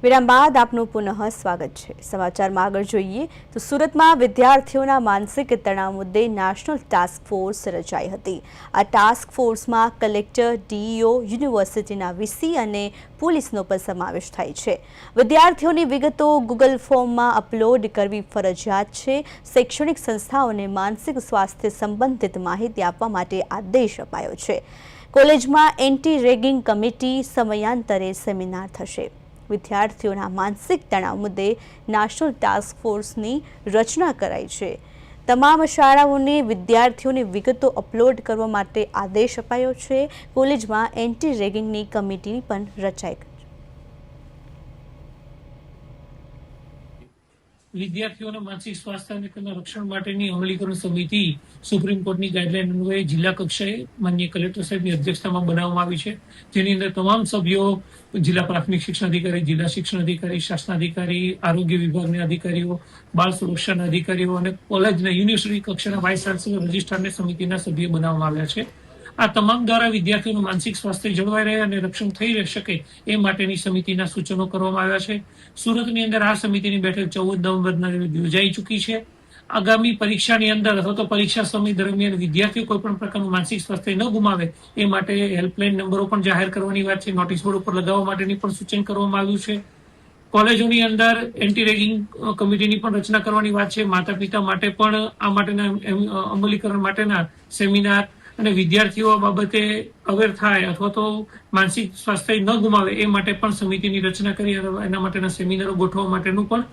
વિરામ બાદ આપનું પુનઃ સ્વાગત છે। સમાચારમાં આગળ જોઈએ તો સુરતમાં વિદ્યાર્થીઓના માનસિક તણાવ મુદ્દે નેશનલ ટાસ્ક ફોર્સ રચાઈ હતી। આ ટાસ્ક ફોર્સમાં કલેક્ટર, ડીઈઓ, યુનિવર્સિટીના વીસી અને પોલીસનો પણ સમાવેશ થાય છે। વિદ્યાર્થીઓની વિગતો ગૂગલ ફોર્મમાં અપલોડ કરવી ફરજિયાત છે। શૈક્ષણિક સંસ્થાઓને માનસિક સ્વાસ્થ્ય સંબંધિત માહિતી આપવા માટે આદેશ અપાયો છે। કોલેજમાં એન્ટી રેગિંગ કમિટી સમયાંતરે સેમિનાર થશે। વિદ્યાર્થીઓના માનસિક તણાવ મુદ્દે નેશનલ ટાસ્ક ફોર્સની રચના કરાઈ છે। તમામ શાળાઓને વિદ્યાર્થીઓની વિગતો અપલોડ કરવા માટે આદેશ અપાયો છે। કોલેજમાં એન્ટી રેગિંગની કમિટી પણ રચાઈ। વિદ્યાર્થીઓના માનસિક સ્વાસ્થ્ય અને તેના રક્ષણ માટેની અમલીકરણ સમિતિ સુપ્રીમ કોર્ટની ગાઈડલાઈન અન્વયે જિલ્લા કક્ષાએ માનનીય કલેક્ટર સાહેબની અધ્યક્ષતામાં બનાવવામાં આવી છે। જેની અંદર તમામ સભ્યો જિલ્લા પ્રાથમિક શિક્ષણ અધિકારી, જિલ્લા શિક્ષણ અધિકારી, શાસનાધિકારી, આરોગ્ય વિભાગના અધિકારીઓ, બાળ સુરક્ષાના અધિકારીઓ અને કોલેજના યુનિવર્સિટી કક્ષાના વાઇસ ચાન્સેલર, રજિસ્ટ્રારને સમિતિના સભ્યો બનાવવામાં આવ્યા છે। આ તમામ દ્વારા વિદ્યાર્થીઓનું માનસિક સ્વાસ્થ્ય જળવાઈ રહે અને રક્ષણ થઈ શકે એ માટેની સમિતિના સૂચનો કરવામાં આવ્યા છે। સુરતની અંદર આ સમિતિની બેઠક 14 નવેમ્બરના યોજાઈ ચૂકી છે। આગામી પરીક્ષાની અંદર અથવા તો પરીક્ષા સમય દરમિયાન વિદ્યાર્થીઓ કોઈ પણ પ્રકારનું માનસિક સ્વાસ્થ્ય ન ગુમાવે એ માટે હેલ્પલાઇન નંબરો પણ જાહેર કરવાની વાત છે। નોટિસ બોર્ડ ઉપર લગાવવા માટેની પણ સૂચન કરવામાં આવ્યું છે। કોલેજોની અંદર એન્ટી રેગિંગ કમિટીની પણ રચના કરવાની વાત છે। માતા પિતા માટે પણ આ માટેના અમલીકરણ માટેના સેમિનાર અને વિદ્યાર્થીઓ બાબતે અવેર થાય અથવા તો માનસિક સ્વાસ્થ્ય ન ગુમાવે એ માટે પણ સમિતિની રચના કરી અને એના માટેના સેમિનારો ગોઠવવા માટેનું પણ